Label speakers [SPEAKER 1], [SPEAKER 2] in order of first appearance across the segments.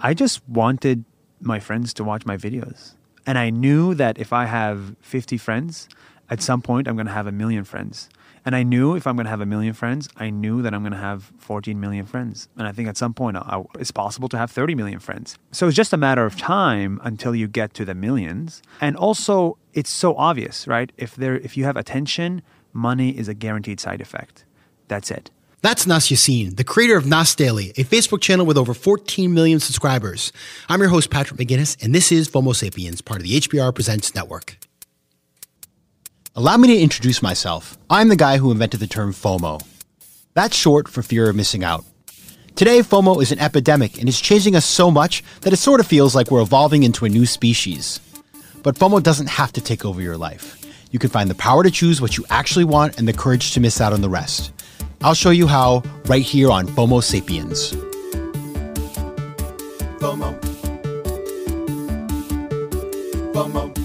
[SPEAKER 1] I just wanted my friends to watch my videos. And I knew that if I have 50 friends, at some point I'm going to have 1 million friends. And I knew if I'm going to have 1 million friends, I knew that I'm going to have 14 million friends. And I think at some point it's possible to have 30 million friends. So it's just a matter of time until you get to the millions. And also, it's so obvious, right? If you have attention, money is a guaranteed side effect. That's it.
[SPEAKER 2] That's Nas Yassin, the creator of Nas Daily, a Facebook channel with over 14 million subscribers. I'm your host, Patrick McGinnis, and this is FOMO Sapiens, part of the HBR Presents Network. Allow me to introduce myself. I'm the guy who invented the term FOMO. That's short for fear of missing out. Today, FOMO is an epidemic and is changing us so much that it sort of feels like we're evolving into a new species. But FOMO doesn't have to take over your life. You can find the power to choose what you actually want and the courage to miss out on the rest. I'll show you how right here on FOMO Sapiens. FOMO. FOMO.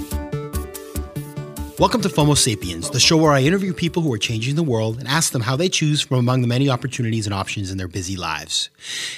[SPEAKER 2] Welcome to FOMO Sapiens, the show where I interview people who are changing the world and ask them how they choose from among the many opportunities and options in their busy lives.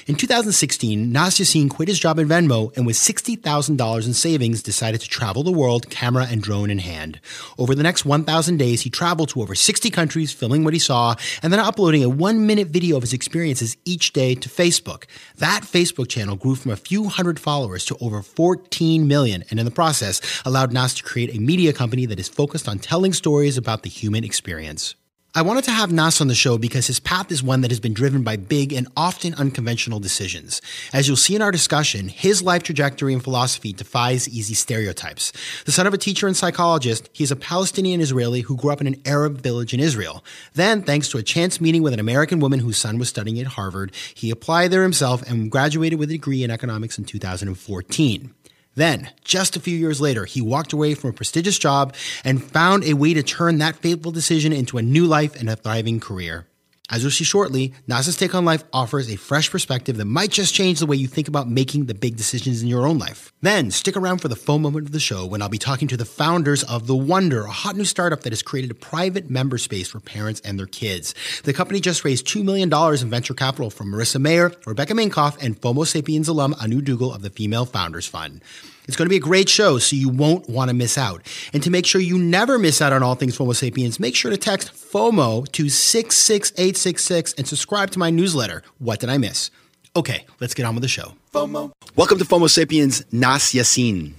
[SPEAKER 2] In 2016, Nas Yassin quit his job at Venmo and with $60,000 in savings decided to travel the world, camera and drone in hand. Over the next 1,000 days, he traveled to over 60 countries, filming what he saw, and then uploading a 1-minute video of his experiences each day to Facebook. That Facebook channel grew from a few hundred followers to over 14 million, and in the process, allowed Nas to create a media company that is focused on telling stories about the human experience. I wanted to have Nas on the show because his path is one that has been driven by big and often unconventional decisions. As you'll see in our discussion, his life trajectory and philosophy defies easy stereotypes. The son of a teacher and psychologist, he is a Palestinian Israeli who grew up in an Arab village in Israel. Then, thanks to a chance meeting with an American woman whose son was studying at Harvard, he applied there himself and graduated with a degree in economics in 2014. Then, just a few years later, he walked away from a prestigious job and found a way to turn that fateful decision into a new life and a thriving career. As you'll see shortly, Nas's take on life offers a fresh perspective that might just change the way you think about making the big decisions in your own life. Then, stick around for the FOMO moment of the show when I'll be talking to the founders of The Wonder, a hot new startup that has created a private member space for parents and their kids. The company just raised $2 million in venture capital from Marissa Mayer, Rebecca Minkoff, and FOMO Sapiens alum Anu Dougal of the Female Founders Fund. It's going to be a great show, so you won't want to miss out. And to make sure you never miss out on all things FOMO Sapiens, make sure to text FOMO to 66866 and subscribe to my newsletter, What Did I Miss? Okay, let's get on with the show. FOMO. Welcome to FOMO Sapiens, Nas Yassin.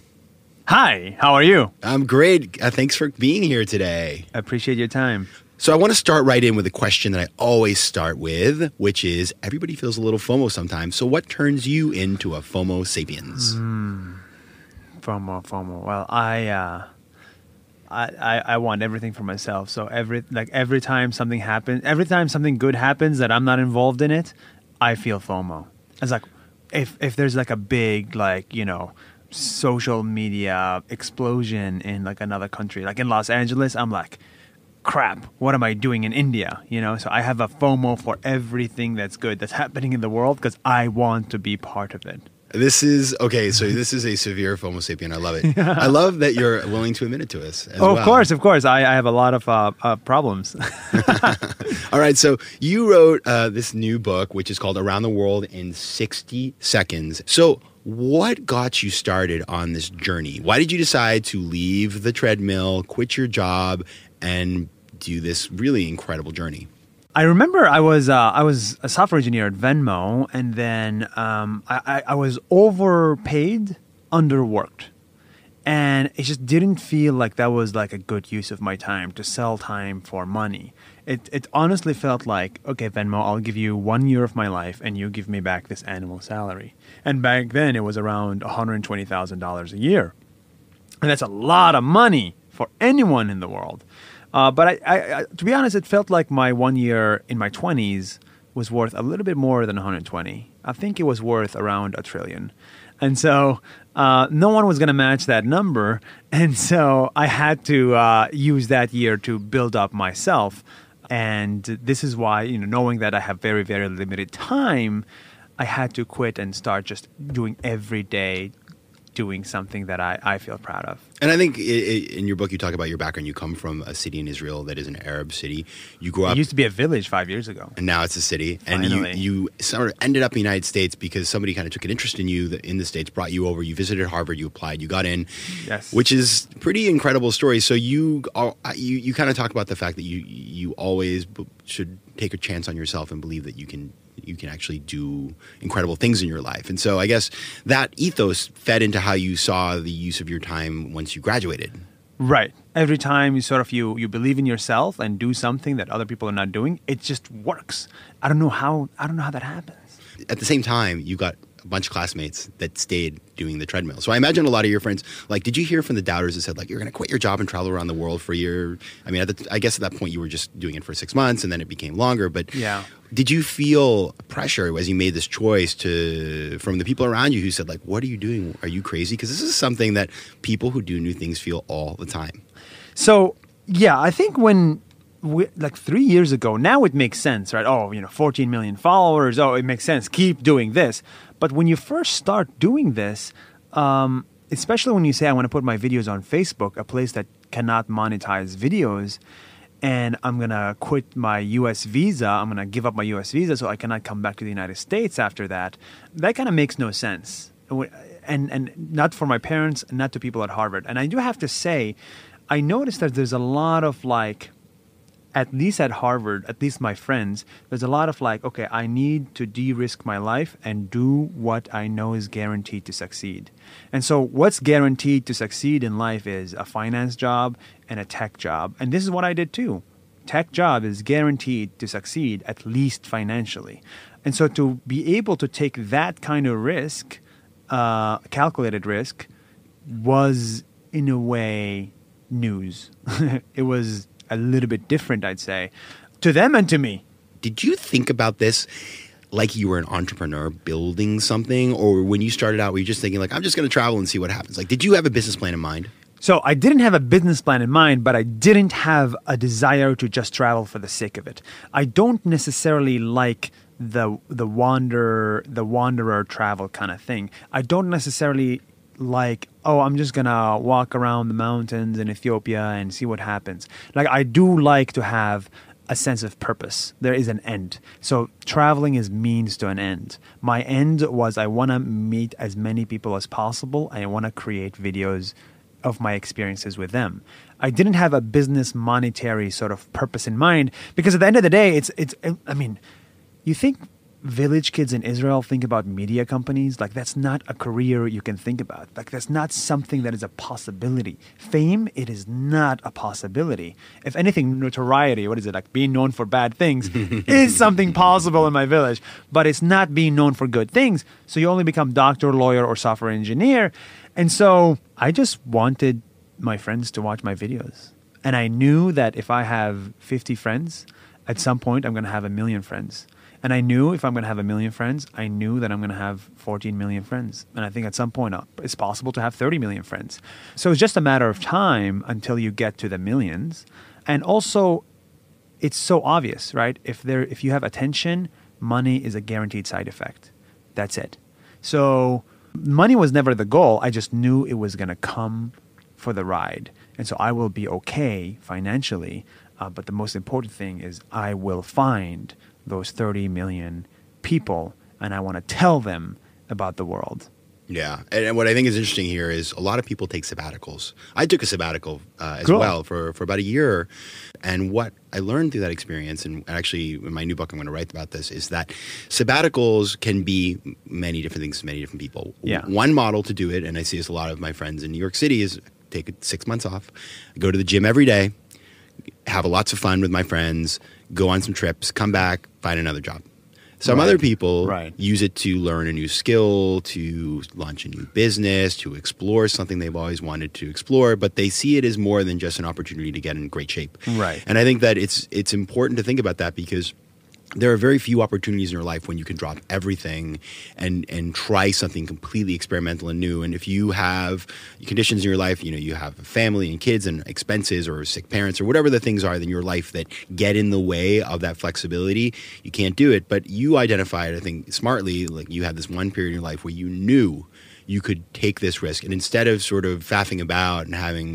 [SPEAKER 1] Hi, how are you?
[SPEAKER 2] I'm great. Thanks for being here today.
[SPEAKER 1] I appreciate your time.
[SPEAKER 2] So I want to start right in with a question that I always start with, which is everybody feels a little FOMO sometimes. So what turns you into a FOMO Sapiens?
[SPEAKER 1] FOMO. Well, I want everything for myself. So every time something happens, every time something good happens that I'm not involved in it, I feel FOMO. It's like if there's like a big social media explosion in like another country, like in Los Angeles, I'm like, crap, what am I doing in India? So I have a FOMO for everything that's good that's happening in the world because I want to be part of it.
[SPEAKER 2] This is a severe FOMO sapien. I love it. I love that you're willing to admit it to us as well.
[SPEAKER 1] Of course. I have a lot of problems.
[SPEAKER 2] All right. So you wrote this new book, which is called Around the World in 60 Seconds. So what got you started on this journey? Why did you decide to leave the treadmill, quit your job, and do this really incredible journey?
[SPEAKER 1] I remember I was a software engineer at Venmo, and then I was overpaid, underworked, and it just didn't feel like that was like a good use of my time to sell time for money. It honestly felt like, okay, Venmo, I'll give you 1 year of my life, and you give me back this annual salary. And back then, it was around $120,000 a year, and that's a lot of money for anyone in the world. But I, to be honest, it felt like my 1 year in my 20s was worth a little bit more than 120. I think it was worth around $1 trillion. And so no one was going to match that number. And so I had to use that year to build up myself. And this is why, knowing that I have very, very limited time, I had to quit and start just doing everyday doing something that I feel proud of.
[SPEAKER 2] And I think in your book, you talk about your background. You come from a city in Israel that is an Arab city. You grew up.
[SPEAKER 1] It used to be a village 5 years ago.
[SPEAKER 2] And now it's a city.
[SPEAKER 1] Finally.
[SPEAKER 2] And you sort of ended up in the United States because somebody kind of took an interest in you in the States, brought you over. You visited Harvard. You applied. You got in.
[SPEAKER 1] Yes.
[SPEAKER 2] Which is a pretty incredible story. So you kind of talk about the fact that you always should take a chance on yourself and believe that you can actually do incredible things in your life. And so I guess that ethos fed into how you saw the use of your time once you graduated.
[SPEAKER 1] Right. Every time you believe in yourself and do something that other people are not doing, it just works. I don't know how that happens.
[SPEAKER 2] At the same time, you got a bunch of classmates that stayed doing the treadmill. So I imagine a lot of your friends, like, did you hear from the doubters that said, like, you're going to quit your job and travel around the world for a year? I mean, I guess at that point you were just doing it for 6 months and then it became longer. But
[SPEAKER 1] yeah.
[SPEAKER 2] Did you feel pressure as you made this choice from the people around you who said, like, what are you doing? Are you crazy? Because this is something that people who do new things feel all the time.
[SPEAKER 1] So, yeah, I think like 3 years ago, now it makes sense, right? Oh, 14 million followers. Oh, it makes sense. Keep doing this. But when you first start doing this, especially when you say, I want to put my videos on Facebook, a place that cannot monetize videos, and I'm going to quit my U.S. visa, I'm going to give up my U.S. visa so I cannot come back to the United States after that, that kind of makes no sense. And not for my parents, not to people at Harvard. And I do have to say, I noticed that there's a lot of at least at Harvard, at least my friends, there's a lot of okay, I need to de-risk my life and do what I know is guaranteed to succeed. And so what's guaranteed to succeed in life is a finance job and a tech job. And this is what I did too. Tech job is guaranteed to succeed, at least financially. And so to be able to take that kind of risk, calculated risk, was in a way news. It was a little bit different, I'd say, to them and to me.
[SPEAKER 2] Did you think about this like you were an entrepreneur building something? Or when you started out, were you just thinking I'm just going to travel and see what happens? Did you have a business plan in mind?
[SPEAKER 1] So I didn't have a business plan in mind, but I didn't have a desire to just travel for the sake of it. I don't necessarily like the wanderer travel kind of thing. I don't necessarily I'm just going to walk around the mountains in Ethiopia and see what happens. I do like to have a sense of purpose. There is an end. So traveling is means to an end. My end was I want to meet as many people as possible. I want to create videos of my experiences with them. I didn't have a business monetary sort of purpose in mind because at the end of the day, you think village kids in Israel think about media companies? That's not a career you can think about. That's not something that is a possibility. Fame, it is not a possibility. If anything, notoriety, what is it? Being known for bad things is something possible in my village, but it's not being known for good things. So you only become doctor, lawyer, or software engineer. And so I just wanted my friends to watch my videos. And I knew that if I have 50 friends, at some point I'm going to have 1 million friends. And I knew if I'm going to have 1 million friends, I knew that I'm going to have 14 million friends. And I think at some point it's possible to have 30 million friends. So it's just a matter of time until you get to the millions. And also, it's so obvious, right? If you have attention, money is a guaranteed side effect. That's it. So money was never the goal. I just knew it was going to come for the ride. And so I will be okay financially. But the most important thing is I will find those 30 million people, and I want to tell them about the world.
[SPEAKER 2] Yeah. And what I think is interesting here is a lot of people take sabbaticals. I took a sabbatical as well for about a year. And what I learned through that experience, and actually in my new book I'm going to write about this, is that sabbaticals can be many different things to many different people.
[SPEAKER 1] Yeah.
[SPEAKER 2] One model to do it, and I see this a lot of my friends in New York City, is take 6 months off, go to the gym every day, have lots of fun with my friends, go on some trips, come back, find another job. Some other people use it to learn a new skill, to launch a new business, to explore something they've always wanted to explore, but they see it as more than just an opportunity to get in great shape.
[SPEAKER 1] Right.
[SPEAKER 2] And I think that it's important to think about that because there are very few opportunities in your life when you can drop everything and try something completely experimental and new. And if you have conditions in your life, you have a family and kids and expenses or sick parents or whatever the things are in your life that get in the way of that flexibility, you can't do it. But you identified, I think, smartly, you had this one period in your life where you knew you could take this risk. And instead of sort of faffing about and having,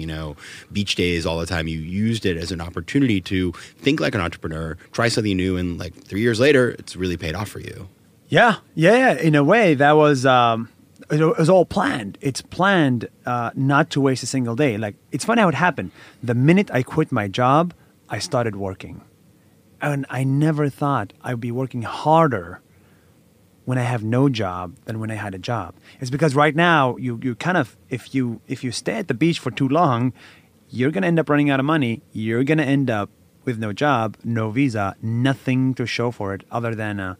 [SPEAKER 2] beach days all the time, you used it as an opportunity to think like an entrepreneur, try something new, and like 3 years later, it's really paid off for you.
[SPEAKER 1] Yeah. In a way, that was it was all planned. It's planned not to waste a single day. Like, it's funny how it happened. The minute I quit my job, I started working. And I never thought I'd be working harder when I have no job than when I had a job. It's because right now, you kind of, if you stay at the beach for too long, you're going to end up running out of money. You're going to end up with no job, no visa, nothing to show for it other than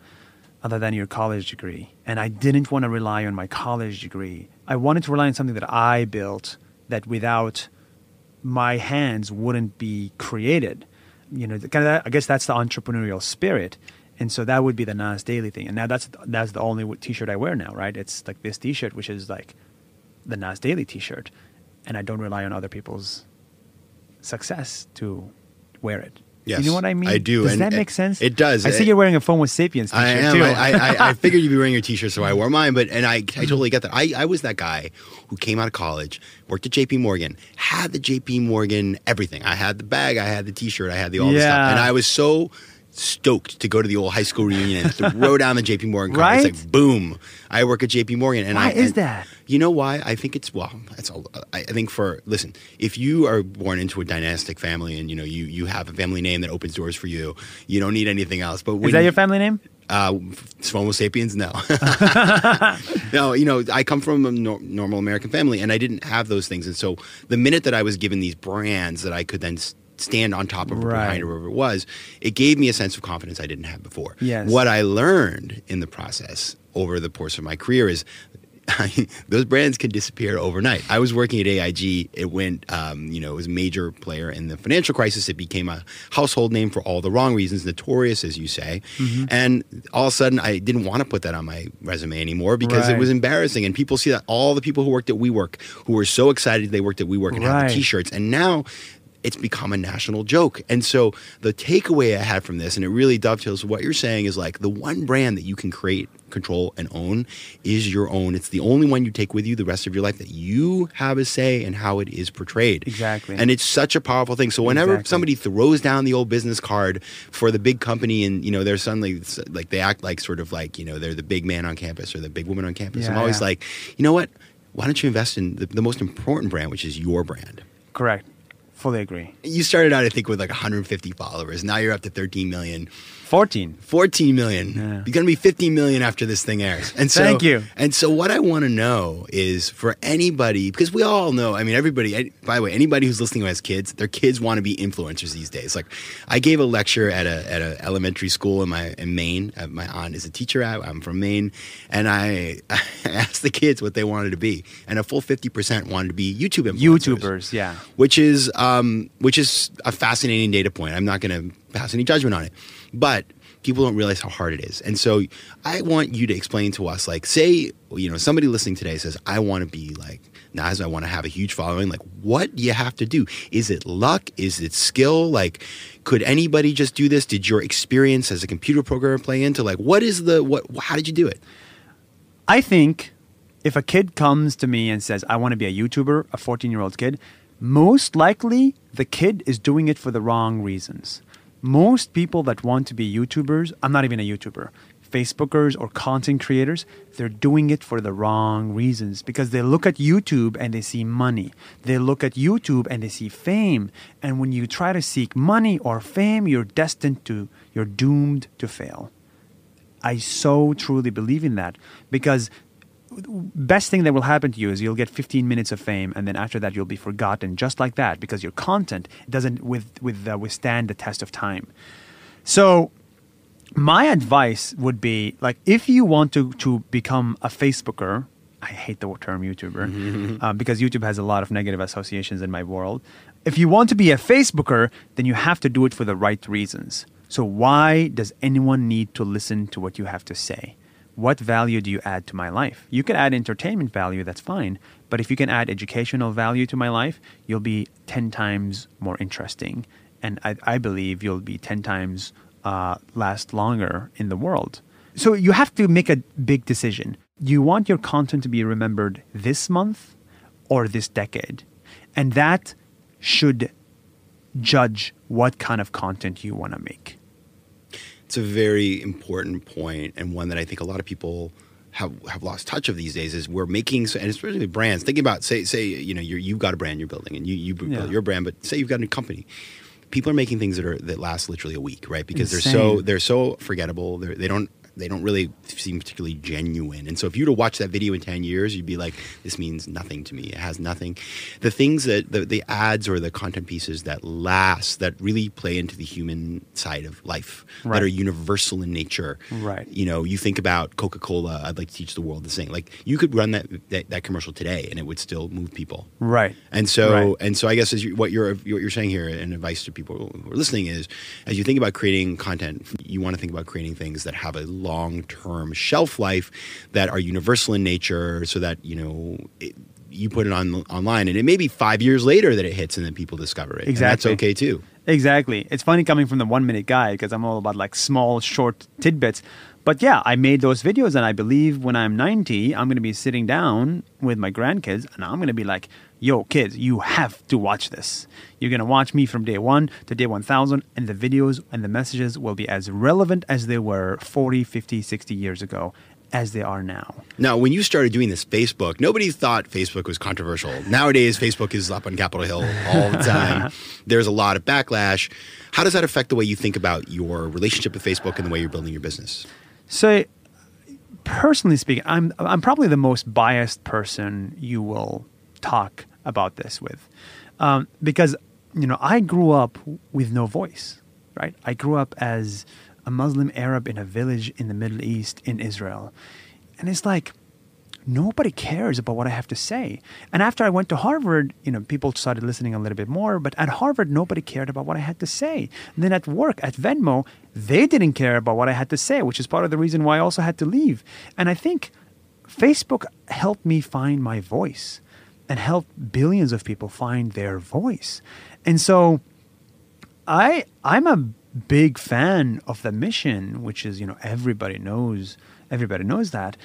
[SPEAKER 1] your college degree. And I didn't want to rely on my college degree. I wanted to rely on something that I built that without my hands wouldn't be created. I guess that's the entrepreneurial spirit. And so that would be the Nas Daily thing. And now that's the only T-shirt I wear now, right? It's like this T-shirt, which is like the Nas Daily T-shirt. And I don't rely on other people's success to wear it.
[SPEAKER 2] Yes,
[SPEAKER 1] you know what I mean?
[SPEAKER 2] I do.
[SPEAKER 1] Does that make sense?
[SPEAKER 2] It does.
[SPEAKER 1] I see you're wearing a FOMO Sapiens T-shirt
[SPEAKER 2] I am.
[SPEAKER 1] too.
[SPEAKER 2] I figured you'd be wearing your T-shirt, so I wore mine. And I totally get that. I was that guy who came out of college, worked at JP Morgan, had the JP Morgan everything. I had the bag, I had the T-shirt, I had all the stuff. And I was so stoked to go to the old high school reunion and throw down the JP Morgan card.
[SPEAKER 1] Right?
[SPEAKER 2] It's like, boom, I work at JP Morgan. And
[SPEAKER 1] Why is that?
[SPEAKER 2] You know why? I think I think listen, if you are born into a dynastic family and, you have a family name that opens doors for you, you don't need anything else. But
[SPEAKER 1] Is that your family name?
[SPEAKER 2] FOMO Sapiens? No. No, I come from a normal American family and I didn't have those things. And so the minute that I was given these brands that I could then stand on top of or behind or wherever it was, it gave me a sense of confidence I didn't have before.
[SPEAKER 1] Yes.
[SPEAKER 2] What I learned in the process over the course of my career is those brands can disappear overnight. I was working at AIG. It went, it was a major player in the financial crisis. It became a household name for all the wrong reasons, notorious, as you say. Mm-hmm. And all of a sudden, I didn't want to put that on my resume anymore because it was embarrassing. And people see that all the people who worked at WeWork, who were so excited they worked at WeWork and had the T-shirts. And now it's become a national joke. And so the takeaway I had from this, and it really dovetails with what you're saying, is like the one brand that you can create, control, and own is your own. It's the only one you take with you the rest of your life that you have a say in how it is portrayed.
[SPEAKER 1] Exactly.
[SPEAKER 2] And it's such a powerful thing. So whenever somebody throws down the old business card for the big company and, they're suddenly like they act like sort of like, they're the big man on campus or the big woman on campus. I'm always like, you know what? Why don't you invest in the most important brand, which is your brand?
[SPEAKER 1] Correct. Fully agree.
[SPEAKER 2] You started out, I think, with like 150 followers. Now you're up to 13 million.
[SPEAKER 1] 14
[SPEAKER 2] million. Yeah. You're going to be 15 million after this thing airs. And so,
[SPEAKER 1] thank you.
[SPEAKER 2] And so what I want to know is for anybody, because we all know, everybody, by the way, anybody who's listening who has kids, their kids want to be influencers these days. Like I gave a lecture at a elementary school in Maine. My aunt is a teacher. I'm from Maine. And I asked the kids what they wanted to be. And a full 50% wanted to be YouTube influencers.
[SPEAKER 1] YouTubers, yeah.
[SPEAKER 2] Which is a fascinating data point. I'm not going to pass any judgment on it. But people don't realize how hard it is. And so I want you to explain to us, like, say, somebody listening today says, I want to be like Nas, I want to have a huge following. Like, what do you have to do? Is it luck? Is it skill? Like, could anybody just do this? Did your experience as a computer programmer play into, like, how did you do it?
[SPEAKER 1] I think if a kid comes to me and says, I want to be a YouTuber, a 14-year-old kid, most likely the kid is doing it for the wrong reasons. Most people that want to be YouTubers, I'm not even a YouTuber, Facebookers or content creators, they're doing it for the wrong reasons because they look at YouTube and they see money. They look at YouTube and they see fame. And when you try to seek money or fame, you're doomed to fail. I so truly believe in that because best thing that will happen to you is you'll get 15 minutes of fame and then after that you'll be forgotten just like that because your content doesn't withstand the test of time. So my advice would be, like, if you want to become a Facebooker, I hate the term YouTuber because YouTube has a lot of negative associations in my world. If you want to be a Facebooker, then you have to do it for the right reasons. So why does anyone need to listen to what you have to say? What value do you add to my life? You can add entertainment value, that's fine. But if you can add educational value to my life, you'll be 10 times more interesting. And I believe you'll be 10 times last longer in the world. So you have to make a big decision. you want your content to be remembered this month or this decade. And that should judge what kind of content you want to make.
[SPEAKER 2] It's a very important point, and one that I think a lot of people have lost touch of these days. Is we're making, and especially brands, thinking about say you've got a brand you're building, and you build your brand, but say you've got a new company. People are making things that last literally a week, right? Because they're so forgettable. They don't really seem particularly genuine. And so if you were to watch that video in 10 years, you'd be like, this means nothing to me. It has nothing. The things that the ads or the content pieces that last, that really play into the human side of life, that are universal in nature. Right. You think about Coca-Cola, I'd like to teach the world to sing. Like, you could run that commercial today and it would still move people. Right. And so I guess what you're saying here, and advice to people who are listening, is as you think about creating content, you want to think about creating things that have a long-term shelf life, that are universal in nature, so that you put it online and it may be 5 years later that it hits and then people discover it. Exactly. And that's okay too.
[SPEAKER 1] Exactly. It's funny coming from the 1 minute guy, because I'm all about like small, short tidbits. But yeah, I made those videos, and I believe when I'm 90, I'm going to be sitting down with my grandkids and I'm going to be like, yo, kids, you have to watch this. You're going to watch me from day 1 to day 1,000, and the videos and the messages will be as relevant as they were 40, 50, 60 years ago as they are now.
[SPEAKER 2] Now, when you started doing this Facebook, nobody thought Facebook was controversial. Nowadays, Facebook is up on Capitol Hill all the time. There's a lot of backlash. How does that affect the way you think about your relationship with Facebook and the way you're building your business?
[SPEAKER 1] So, personally speaking, I'm probably the most biased person you will talk about this with, because I grew up with no voice, right? I grew up as a Muslim Arab in a village in the Middle East in Israel, and it's like nobody cares about what I have to say. And after I went to Harvard, people started listening a little bit more, but at Harvard, nobody cared about what I had to say. And then at work, at Venmo, they didn't care about what I had to say, which is part of the reason why I also had to leave. And I think Facebook helped me find my voice and helped billions of people find their voice. And so I'm a big fan of the mission, which is, everybody knows that.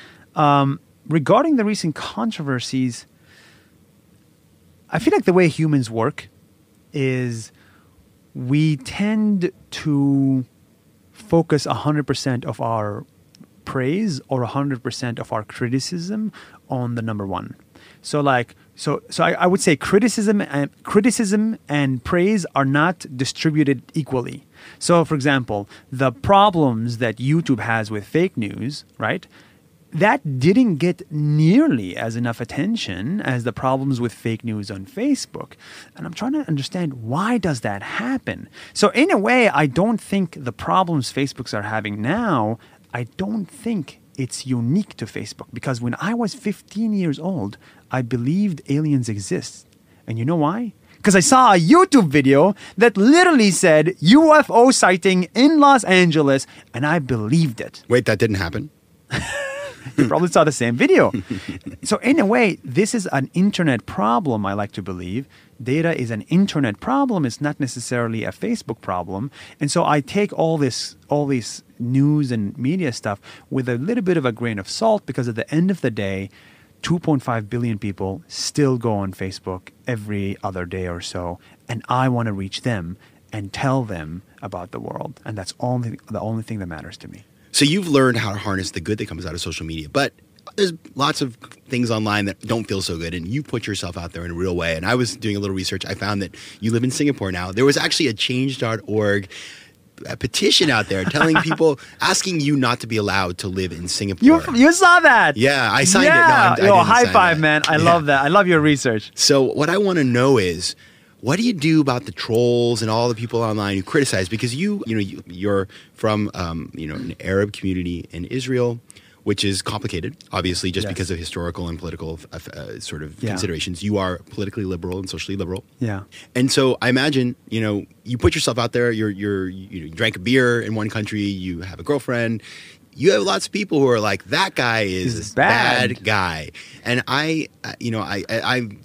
[SPEAKER 1] Regarding the recent controversies, I feel like the way humans work is we tend to focus 100% of our praise or 100% of our criticism on the number one. So I would say criticism and praise are not distributed equally. So, for example, the problems that YouTube has with fake news, right? That didn't get nearly as enough attention as the problems with fake news on Facebook. And I'm trying to understand, why does that happen? So in a way, I don't think the problems Facebooks are having now, I don't think it's unique to Facebook. Because when I was 15 years old, I believed aliens exist. And you know why? Because I saw a YouTube video that literally said UFO sighting in Los Angeles, and I believed it.
[SPEAKER 2] Wait, that didn't happen?
[SPEAKER 1] You probably saw the same video. So in a way, this is an internet problem, I like to believe. Data is an internet problem. It's not necessarily a Facebook problem. And so I take all this news and media stuff with a little bit of a grain of salt, because at the end of the day, 2.5 billion people still go on Facebook every other day or so. And I want to reach them and tell them about the world. And that's the only thing that matters to me.
[SPEAKER 2] So you've learned how to harness the good that comes out of social media, but there's lots of things online that don't feel so good, and you put yourself out there in a real way. And I was doing a little research. I found that you live in Singapore now. There was actually a change.org petition out there telling people, asking you not to be allowed to live in Singapore.
[SPEAKER 1] You saw that?
[SPEAKER 2] Yeah, I signed it. No,
[SPEAKER 1] high five, man. I love that. I love your research.
[SPEAKER 2] So what I want to know is, what do you do about the trolls and all the people online who criticize? Because you're from an Arab community in Israel, which is complicated, obviously, just because of historical and political considerations. You are politically liberal and socially liberal. Yeah. And so I imagine, you put yourself out there. You drank a beer in one country. You have a girlfriend. you have lots of people who are like, that guy is
[SPEAKER 1] He's
[SPEAKER 2] a
[SPEAKER 1] bad.
[SPEAKER 2] bad guy. And I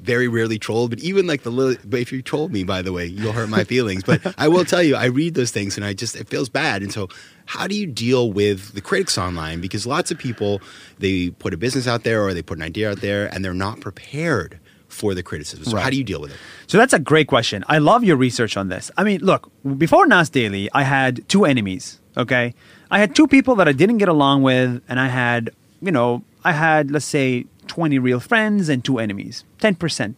[SPEAKER 2] very rarely troll, but even like but if you troll me, by the way, you'll hurt my feelings. But I will tell you, I read those things and it feels bad. And so how do you deal with the critics online? Because lots of people, they put a business out there or they put an idea out there and they're not prepared for the criticism. So how do you deal with it?
[SPEAKER 1] So that's a great question. I love your research on this. I mean, look, before Nas Daily, I had two enemies, okay? I had two people that I didn't get along with, and I had, let's say, 20 real friends and two enemies, 10%. And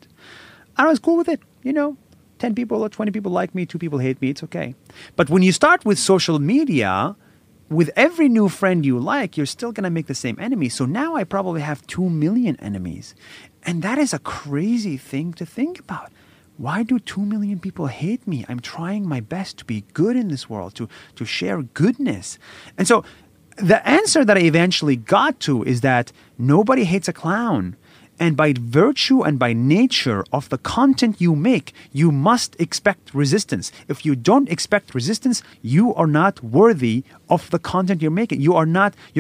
[SPEAKER 1] I was cool with it, 10 people or 20 people like me, 2 people hate me, it's okay. But when you start with social media, with every new friend you like, you're still going to make the same enemy. So now I probably have 2 million enemies. And that is a crazy thing to think about. Why do 2 million people hate me? I'm trying my best to be good in this world, to share goodness. And so the answer that I eventually got to is that nobody hates a clown. And by virtue and by nature of the content you make, you must expect resistance. If you don't expect resistance, you are not worthy of the content you're making. Your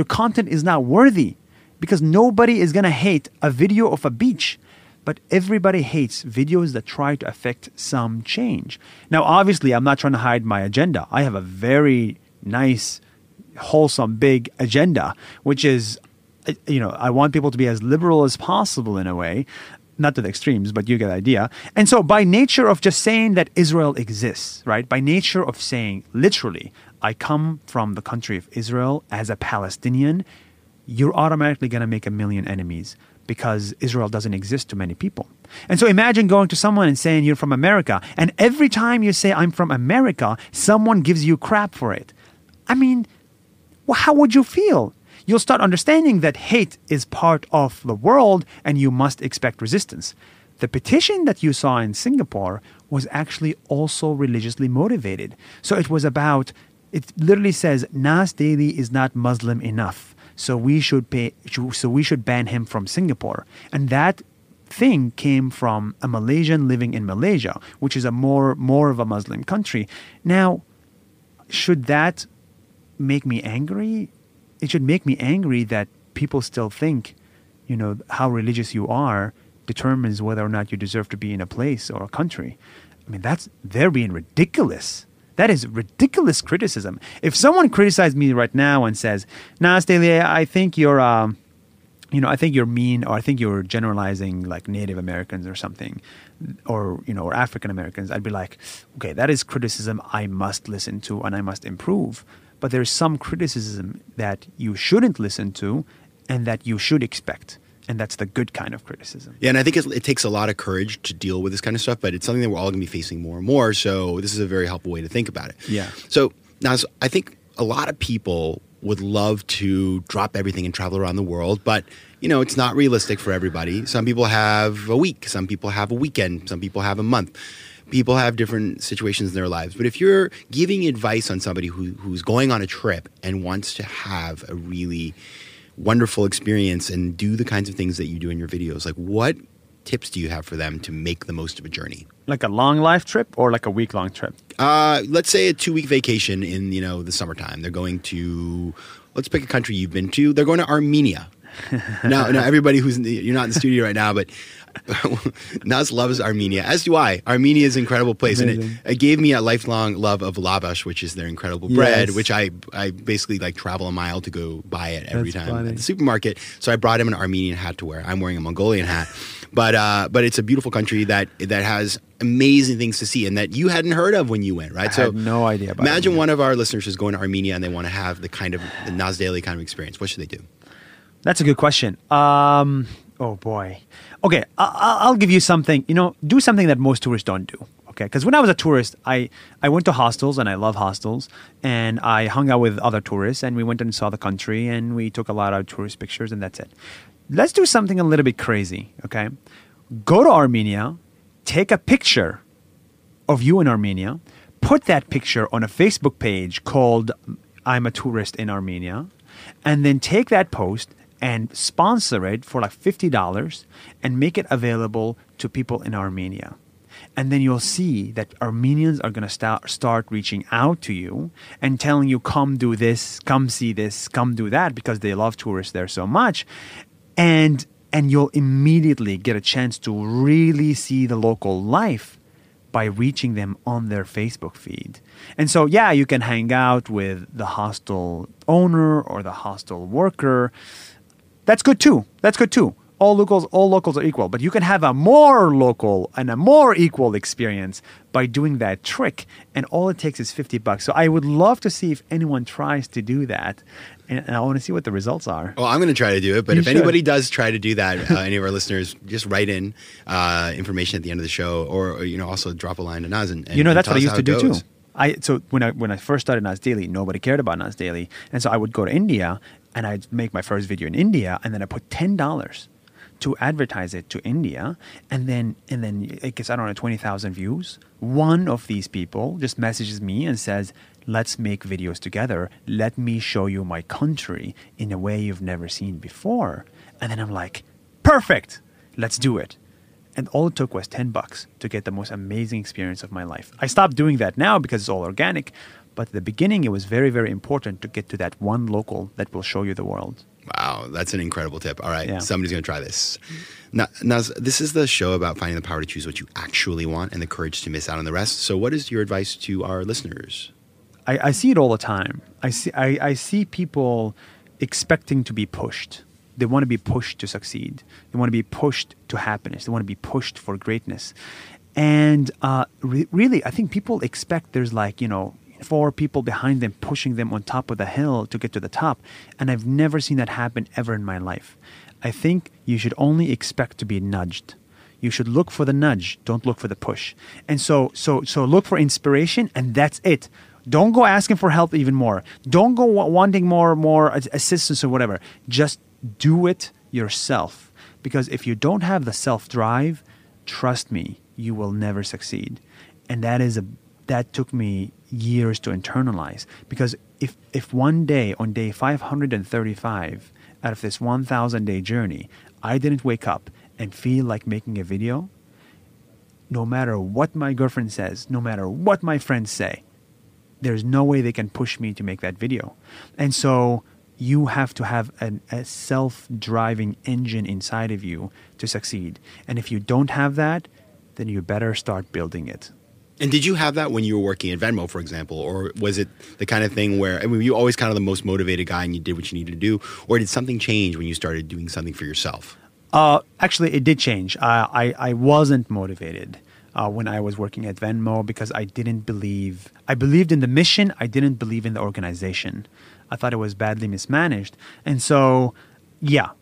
[SPEAKER 1] content is not worthy. Because nobody is going to hate a video of a beach. But everybody hates videos that try to affect some change. Now, obviously, I'm not trying to hide my agenda. I have a very nice, wholesome, big agenda, which is, I want people to be as liberal as possible in a way. Not to the extremes, but you get the idea. And so by nature of just saying that Israel exists, right? By nature of saying, literally, I come from the country of Israel as a Palestinian, you're automatically going to make 1 million enemies because Israel doesn't exist to many people. And so imagine going to someone and saying you're from America, and every time you say I'm from America, someone gives you crap for it. I mean, how would you feel? You'll start understanding that hate is part of the world and you must expect resistance. The petition that you saw in Singapore was actually also religiously motivated. So it literally says, Nas Daily is not Muslim enough. So we should ban him from Singapore. And that thing came from a Malaysian living in Malaysia, which is a more of a Muslim country. Now, should that make me angry? It should make me angry that people still think, how religious you are determines whether or not you deserve to be in a place or a country. I mean, they're being ridiculous. That is ridiculous criticism. If someone criticized me right now and says, "Nas Daily, I think you're, I think you're mean, or I think you're generalizing like Native Americans or something, or African Americans," I'd be like, "Okay, that is criticism I must listen to and I must improve." But there's some criticism that you shouldn't listen to, and that you should expect. And that's the good kind of criticism.
[SPEAKER 2] Yeah, and I think it takes a lot of courage to deal with this kind of stuff, but it's something that we're all going to be facing more and more. So this is a very helpful way to think about it.
[SPEAKER 1] Yeah.
[SPEAKER 2] So now I think a lot of people would love to drop everything and travel around the world, but it's not realistic for everybody. Some people have a week, some people have a weekend, some people have a month. People have different situations in their lives. But if you're giving advice on somebody who's going on a trip and wants to have a really wonderful experience and do the kinds of things that you do in your videos, like what tips do you have for them to make the most of a journey?
[SPEAKER 1] Like a long life trip or like a week-long trip?
[SPEAKER 2] Let's say a 2-week vacation in, the summertime. They're going to, let's pick a country you've been to. They're going to Armenia. Now, everybody you're not in the studio right now, but Nas loves Armenia, as do I. Armenia is an incredible place.
[SPEAKER 1] Amazing.
[SPEAKER 2] And it gave me a lifelong love of lavash, which is their incredible bread, which I basically travel a mile to go buy it every time at the supermarket. So I brought him an Armenian hat to wear. I'm wearing a Mongolian hat. But it's a beautiful country that has amazing things to see and that you hadn't heard of when you went, right?
[SPEAKER 1] I had no idea about it.
[SPEAKER 2] Imagine one of our listeners is going to Armenia and they want to have the Nas Daily kind of experience. What should they do?
[SPEAKER 1] That's a good question. Oh boy. Okay, I'll give you something. Do something that most tourists don't do. Okay, because when I was a tourist, I went to hostels, and I love hostels, and I hung out with other tourists, and we went and saw the country, and we took a lot of tourist pictures, and that's it. Let's do something a little bit crazy. Okay, go to Armenia, take a picture of you in Armenia, put that picture on a Facebook page called "I'm a Tourist in Armenia," and then take that post and sponsor it for like $50 and make it available to people in Armenia. And then you'll see that Armenians are going to start reaching out to you and telling you, come do this, come see this, come do that, because they love tourists there so much. And you'll immediately get a chance to really see the local life by reaching them on their Facebook feed. And so, yeah, you can hang out with the hostel owner or the hostel worker. That's good too. All locals are equal, but you can have a more local and a more equal experience by doing that trick, and all it takes is $50. So I would love to see if anyone tries to do that, and I want to see what the results are.
[SPEAKER 2] Well, I'm going to try to do it, but if anybody does try to do that, any of our listeners, just write in information at the end of the show, or also drop a line to Naz. And
[SPEAKER 1] that's what I used to do too. So when I first started Naz Daily, nobody cared about Naz Daily, and so I would go to India and I'd make my first video in India, and then I put $10 to advertise it to India, and then it gets, 20,000 views. One of these people just messages me and says, let's make videos together. Let me show you my country in a way you've never seen before. And then I'm like, perfect, let's do it. And all it took was $10 to get the most amazing experience of my life. I stopped doing that now because it's all organic, but at the beginning it was very, very important to get to that one local that will show you the world.
[SPEAKER 2] Wow, that's an incredible tip. All right, Somebody's going to try this. Now, this is the show about finding the power to choose what you actually want and the courage to miss out on the rest. So what is your advice to our listeners?
[SPEAKER 1] I see it all the time. I see people expecting to be pushed. They want to be pushed to succeed. They want to be pushed to happiness. They want to be pushed for greatness. And really, I think people expect there's 4 people behind them pushing them on top of the hill to get to the top. And I've never seen that happen ever in my life. I think you should only expect to be nudged. You should look for the nudge. Don't look for the push. And so look for inspiration, and that's it. Don't go asking for help even more. Don't go wanting more assistance or whatever. Just do it yourself. Because if you don't have the self-drive, trust me, you will never succeed. And that took me years to internalize, because if one day on day 535 out of this 1,000-day journey, I didn't wake up and feel like making a video, no matter what my girlfriend says, no matter what my friends say, there's no way they can push me to make that video. And so you have to have a self-driving engine inside of you to succeed. And if you don't have that, then you better start building it.
[SPEAKER 2] And did you have that when you were working at Venmo, for example? Or was it the kind of thing where, were you always kind of the most motivated guy and you did what you needed to do? Or did something change when you started doing something for yourself?
[SPEAKER 1] Actually, it did change. I wasn't motivated when I was working at Venmo because I didn't believe. I believed in the mission. I didn't believe in the organization. I thought it was badly mismanaged. And so,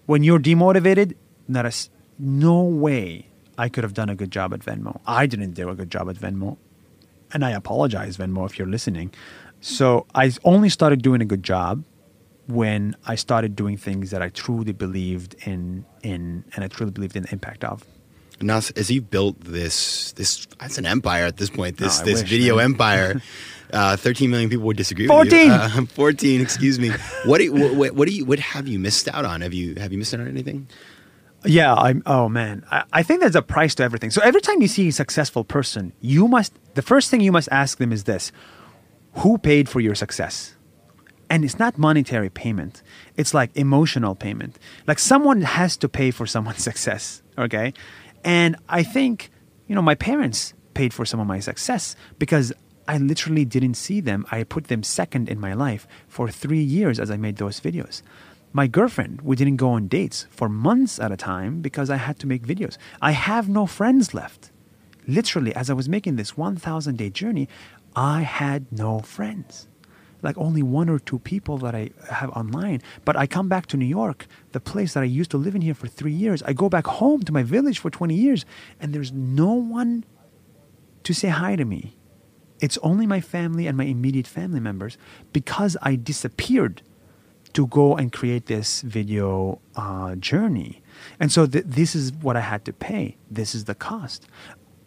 [SPEAKER 1] when you're demotivated, no way I could have done a good job at Venmo. I didn't do a good job at Venmo. And I apologize, Venmo, if you're listening. So I only started doing a good job when I started doing things that I truly believed in and I truly believed in the impact of.
[SPEAKER 2] Now, as you've built this, it's an empire at this point, this video empire. 13 million people would disagree
[SPEAKER 1] 14.
[SPEAKER 2] With you. 14, excuse me. What have you missed out on? Have you missed out on anything?
[SPEAKER 1] Yeah, I think there's a price to everything. So every time you see a successful person, the first thing you must ask them is this: who paid for your success? And it's not monetary payment. It's like emotional payment. Like someone has to pay for someone's success, okay? And I think, my parents paid for some of my success because I literally didn't see them. I put them second in my life for 3 years as I made those videos. My girlfriend, we didn't go on dates for months at a time because I had to make videos. I have no friends left. Literally, as I was making this 1,000-day journey, I had no friends. Like only 1 or 2 people that I have online. But I come back to New York, the place that I used to live in here for 3 years. I go back home to my village for 20 years, and there's no one to say hi to me. It's only my family and my immediate family members because I disappeared to go and create this video journey. And so this is what I had to pay. This is the cost.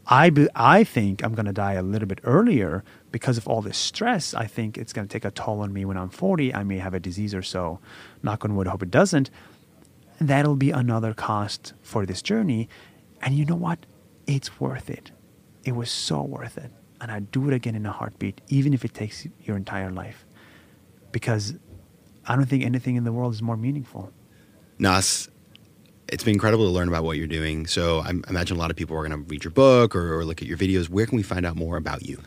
[SPEAKER 1] I think I'm going to die a little bit earlier because of all this stress. I think it's going to take a toll on me when I'm 40. I may have a disease or so. Knock on wood, hope it doesn't. And that'll be another cost for this journey. And you know what? It's worth it. it was so worth it. And I'd do it again in a heartbeat, even if it takes your entire life. Because I don't think anything in the world is more meaningful.
[SPEAKER 2] Nas, it's been incredible to learn about what you're doing. So I imagine a lot of people are going to read your book or look at your videos. Where can we find out more about you?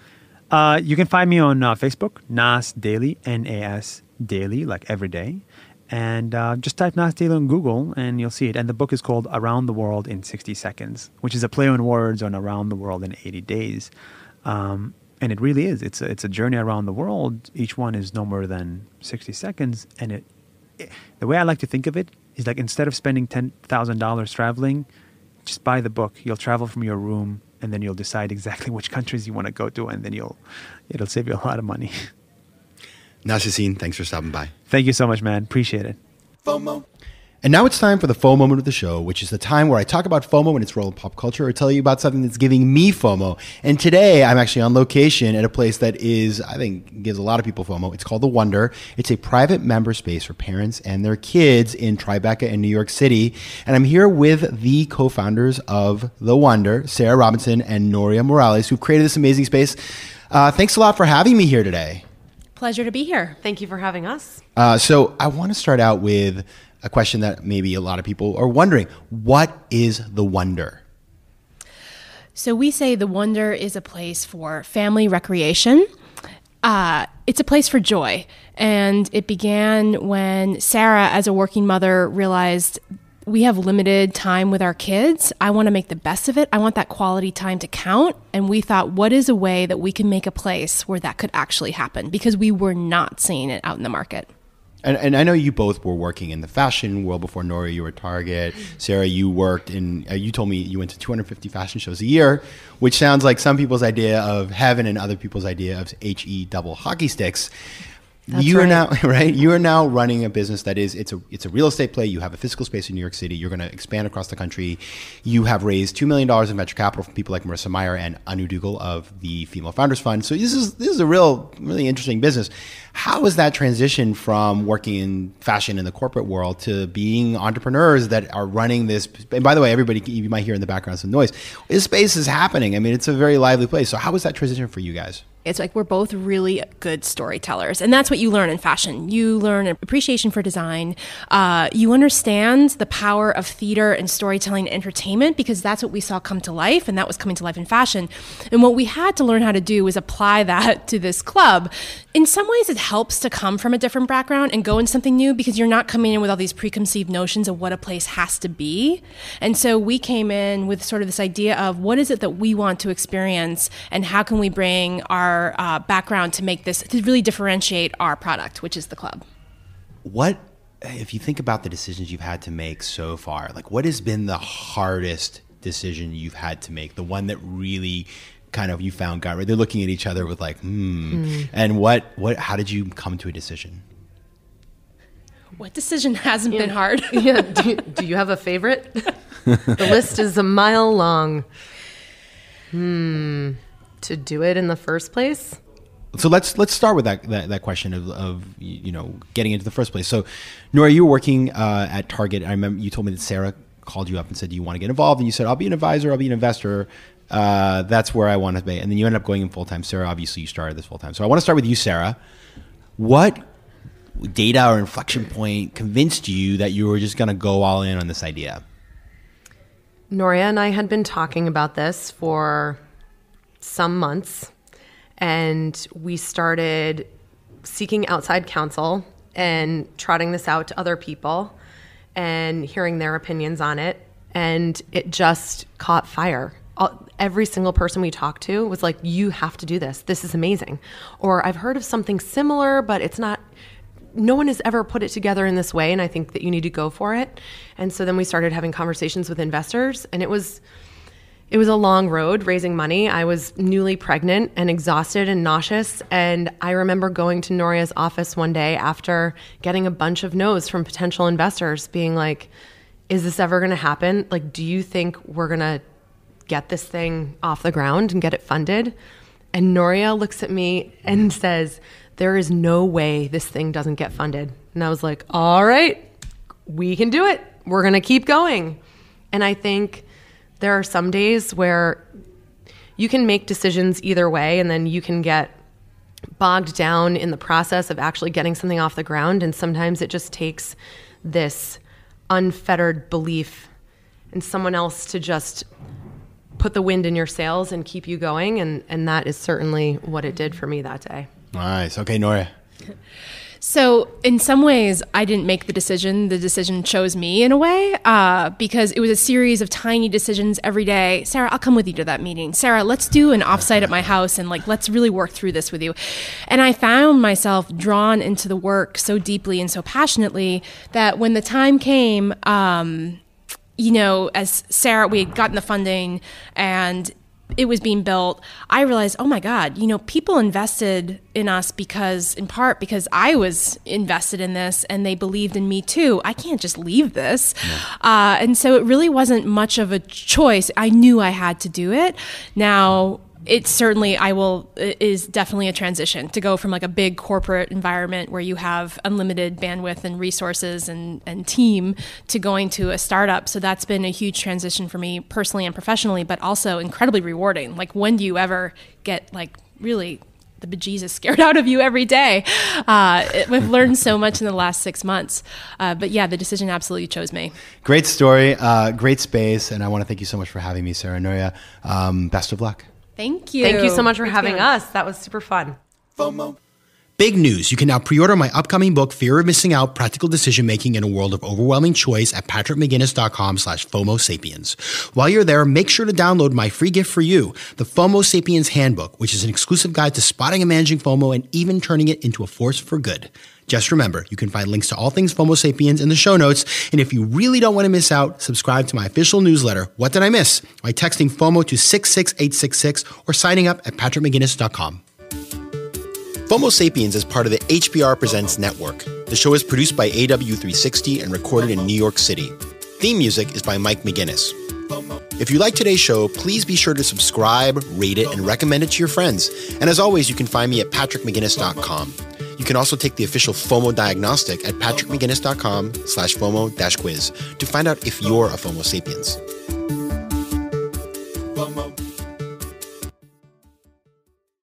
[SPEAKER 1] You can find me on Facebook, Nas Daily, Nas Daily, like every day. And just type Nas Daily on Google and you'll see it. And the book is called Around the World in 60 Seconds, which is a play on words on Around the World in 80 Days. And it really is. It's a journey around the world. Each one is no more than 60 seconds. And the way I like to think of it is like instead of spending $10,000 traveling, just buy the book. You'll travel from your room and then you'll decide exactly which countries you want to go to. And then it'll save you a lot of money.
[SPEAKER 2] Nas Yassin, thanks for stopping by.
[SPEAKER 1] Thank you so much, man. Appreciate it.
[SPEAKER 2] FOMO. And now it's time for the FOMO moment of the show, which is the time where I talk about FOMO and its role in pop culture or tell you about something that's giving me FOMO. And today I'm actually on location at a place that is, I think, gives a lot of people FOMO. It's called The Wonder. It's a private member space for parents and their kids in Tribeca in New York City. And I'm here with the co-founders of The Wonder, Sarah Robinson and Noria Morales, who've created this amazing space. Thanks a lot for having me here today.
[SPEAKER 3] Pleasure to be here.
[SPEAKER 4] Thank you for having us.
[SPEAKER 2] So I want to start out with a question that maybe a lot of people are wondering. What is The Wonder?
[SPEAKER 3] So we say The Wonder is a place for family recreation. It's a place for joy. And it began when Sarah, as a working mother, realized we have limited time with our kids. I want to make the best of it. I want that quality time to count. And we thought, what is a way that we can make a place where that could actually happen? Because we were not seeing it out in the market.
[SPEAKER 2] And I know you both were working in the fashion world before. Noria, you were at Target. Sarah, you worked in, you told me you went to 250 fashion shows a year, which sounds like some people's idea of heaven and other people's idea of HE double hockey sticks.
[SPEAKER 4] That's
[SPEAKER 2] you
[SPEAKER 4] right.
[SPEAKER 2] are now right. You are now running a business that is it's a real estate play. You have a physical space in New York City. You're going to expand across the country. You have raised $2 million in venture capital from people like Marissa Meyer and Anu Dougal of the Female Founders Fund. So this is a really interesting business. How is that transition from working in fashion in the corporate world to being entrepreneurs that are running this? And by the way, everybody, you might hear in the background some noise. This space is happening. I mean, it's a very lively place. So how was that transition for you guys?
[SPEAKER 3] It's like we're both really good storytellers. And that's what you learn in fashion. You learn an appreciation for design. You understand the power of theater and storytelling and entertainment because that's what we saw come to life, and that was coming to life in fashion. And what we had to learn how to do was apply that to this club. In some ways, it helps to come from a different background and go into something new because you're not coming in with all these preconceived notions of what a place has to be. And so we came in with sort of this idea of what is it that we want to experience and how can we bring our background to make this, to really differentiate our product, which is the club.
[SPEAKER 2] What, if you think about the decisions you've had to make so far, like what has been the hardest decision you've had to make? The one that really kind of you found got right. They're looking at each other with like, And how did you come to a decision?
[SPEAKER 3] What decision hasn't been hard?
[SPEAKER 4] Yeah. Do you have a favorite? The list is a mile long. To do it in the first place?
[SPEAKER 2] So let's start with that question of getting into the first place. So, Noria, you were working at Target. I remember you told me that Sarah called you up and said, "Do you want to get involved?" And you said, "I'll be an advisor. I'll be an investor. That's where I want to be." And then you ended up going in full time. Sarah, obviously, you started this full time. So I want to start with you, Sarah. What data or inflection point convinced you that you were just going to go all in on this idea?
[SPEAKER 4] Noria and I had been talking about this for some months, and we started seeking outside counsel and trotting this out to other people and hearing their opinions on it, and it just caught fire. Every single person we talked to was like, you have to do this. This is amazing. Or I've heard of something similar, but it's not, no one has ever put it together in this way, and I think that you need to go for it. And so then we started having conversations with investors, and it was a long road raising money. I was newly pregnant and exhausted and nauseous. And I remember going to Noria's office one day after getting a bunch of no's from potential investors being like, is this ever going to happen? Like, do you think we're going to get this thing off the ground and get it funded? And Noria looks at me and says, there is no way this thing doesn't get funded. And I was like, all right, we can do it. We're going to keep going. And I think there are some days where you can make decisions either way, and then you can get bogged down in the process of actually getting something off the ground. And sometimes it just takes this unfettered belief in someone else to just put the wind in your sails and keep you going. And that is certainly what it did for me that day.
[SPEAKER 2] Nice. Okay, Noria.
[SPEAKER 3] So in some ways, I didn't make the decision. The decision chose me in a way, because it was a series of tiny decisions every day. Sarah, I'll come with you to that meeting. Sarah, let's do an offsite at my house and let's really work through this with you. And I found myself drawn into the work so deeply and so passionately that when the time came, as Sarah, we had gotten the funding and it was being built, I realized, oh my God, people invested in us in part because I was invested in this and they believed in me too. I can't just leave this. Yeah. And so it really wasn't much of a choice. I knew I had to do it. Now, it's certainly, is definitely a transition to go from a big corporate environment where you have unlimited bandwidth and resources and team to going to a startup. So that's been a huge transition for me personally and professionally, but also incredibly rewarding. When do you ever get really the bejesus scared out of you every day? We've learned so much in the last 6 months. But yeah, the decision absolutely chose me.
[SPEAKER 2] Great story, great space. And I want to thank you so much for having me, Sarah and Noria. Best of luck.
[SPEAKER 3] Thank you.
[SPEAKER 4] Thank you so much for having us. That was super fun.
[SPEAKER 2] FOMO. Big news. You can now pre-order my upcoming book, Fear of Missing Out, Practical Decision Making in a World of Overwhelming Choice at patrickmcginnis.com/FOMO Sapiens. While you're there, make sure to download my free gift for you, the FOMO Sapiens Handbook, which is an exclusive guide to spotting and managing FOMO and even turning it into a force for good. Just remember, you can find links to all things FOMO Sapiens in the show notes. And if you really don't want to miss out, subscribe to my official newsletter, What Did I Miss?, by texting FOMO to 66866 or signing up at patrickmcginnis.com. FOMO Sapiens is part of the HBR Presents Network. The show is produced by AW360 and recorded in New York City. Theme music is by Mike McGinnis. If you like today's show, please be sure to subscribe, rate it, and recommend it to your friends. And as always, you can find me at patrickmcginnis.com. You can also take the official FOMO diagnostic at patrickmcginnis.com/FOMO-quiz to find out if you're a FOMO Sapiens.